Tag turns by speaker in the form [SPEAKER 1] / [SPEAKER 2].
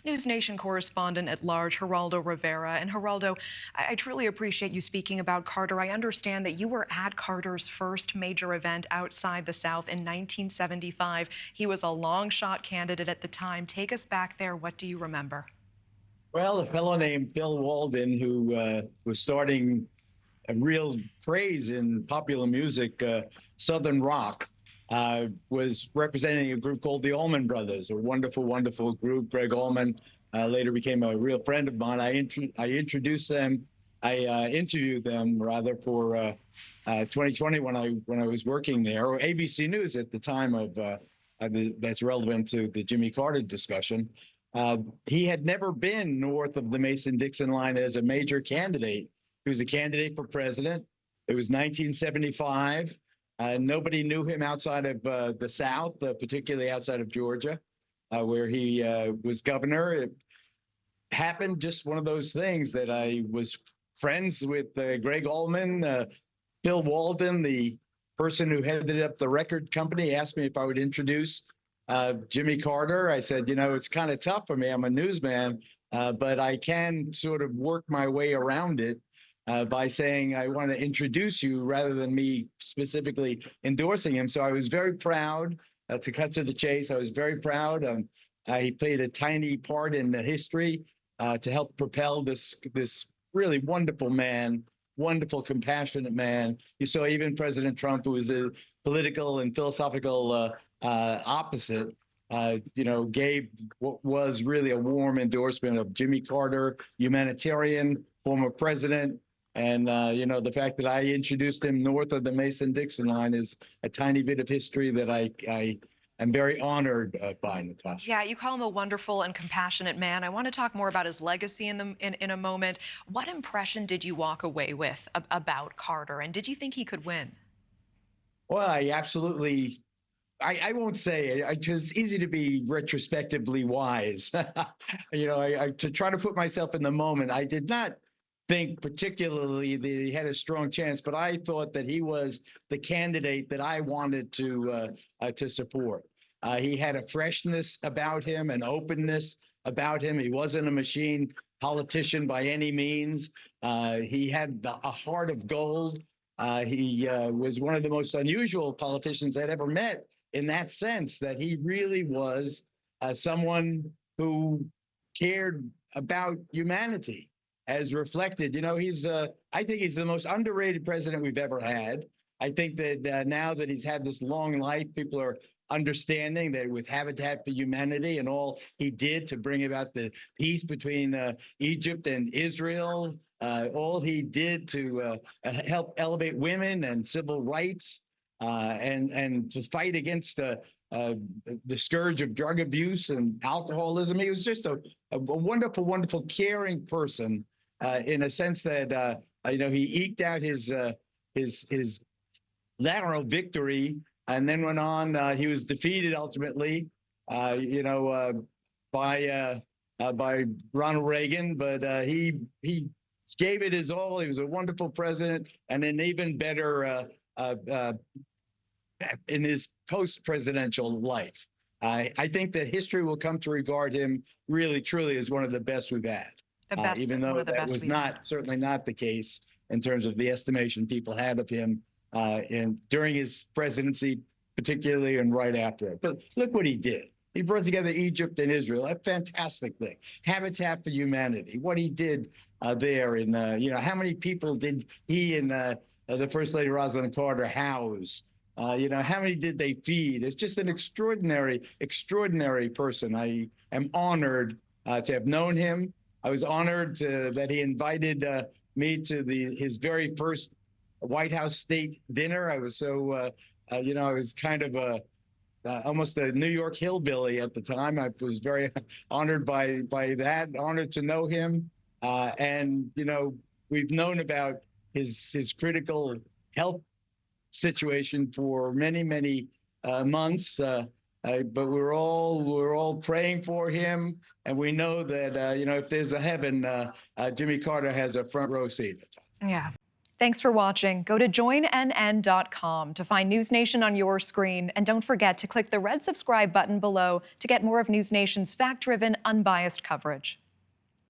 [SPEAKER 1] NewsNation correspondent-at-large Geraldo Rivera. And Geraldo, I truly appreciate you speaking about Carter. I understand that you were at Carter's first major event outside the South in 1975. He was a long-shot candidate at the time. Take us back there. What do you remember?
[SPEAKER 2] Well, a fellow named Phil Walden, who was starting a real craze in popular music, Southern rock, was representing a group called the Allman Brothers, a wonderful, wonderful group. Greg Allman later became a real friend of mine. I introduced them. I interviewed them rather for 2020 when I was working there, or ABC News at the time of that's relevant to the Jimmy Carter discussion. He had never been north of the Mason-Dixon line as a major candidate. He was a candidate for president. It was 1975. Nobody knew him outside of the South, particularly outside of Georgia, where he was governor. It happened just one of those things that I was friends with Greg Allman, Phil Walden, the person who headed up the record company, asked me if I would introduce Jimmy Carter. I said, you know, it's kind of tough for me. I'm a newsman, but I can sort of work my way around it by saying I want to introduce you rather than me specifically endorsing him. So I was very proud to cut to the chase. I was very proud. He played a tiny part in the history to help propel this really wonderful man, wonderful, compassionate man. You saw even President Trump, who was a political and philosophical opposite, gave what was really a warm endorsement of Jimmy Carter, humanitarian, former president. And, the fact that I introduced him north of the Mason-Dixon line is a tiny bit of history that I am very honored by, Natasha.
[SPEAKER 1] Yeah, you call him a wonderful and compassionate man. I want to talk more about his legacy in a moment. What impression did you walk away with about Carter, and did you think he could win?
[SPEAKER 2] Well, I won't say it. It's easy to be retrospectively wise. To try to put myself in the moment, I did not think particularly that he had a strong chance, but I thought that he was the candidate that I wanted to support. He had a freshness about him, an openness about him. He wasn't a machine politician by any means. He had a heart of gold. He was one of the most unusual politicians I'd ever met, in that sense that he really was someone who cared about humanity as reflected. I think he's the most underrated president we've ever had. I think that now that he's had this long life, people are understanding that with Habitat for Humanity and all he did to bring about the peace between Egypt and Israel, all he did to help elevate women and civil rights, and to fight against the scourge of drug abuse and alcoholism. He was just a wonderful, wonderful, caring person in a sense that he eked out his lateral victory, and then went on. He was defeated ultimately, by Ronald Reagan, but he gave it his all. He was a wonderful president, and an even better in his post-presidential life. I think that history will come to regard him really, truly as one of the best we've had.
[SPEAKER 1] The best,
[SPEAKER 2] even though that was certainly not the case in terms of the estimation people had of him during his presidency, particularly, and right after it. But look what he did. He brought together Egypt and Israel, a fantastic thing. Habitat for Humanity, what he did there, and how many people did he and the First Lady Rosalind Carter house? How many did they feed? It's just an extraordinary, extraordinary person. I am honored to have known him. I was honored that he invited me to his very first White House state dinner. I was so, I was kind of almost a New York hillbilly at the time. I was very honored by that, honored to know him. And we've known about his critical health situation for many, many months. But we're all praying for him, and we know that if there's a heaven, Jimmy Carter has a front row seat.
[SPEAKER 1] Yeah. Thanks for watching. Go to joinnn.com to find News Nation on your screen. And don't forget to click the red subscribe button below to get more of News Nation's fact-driven, unbiased coverage.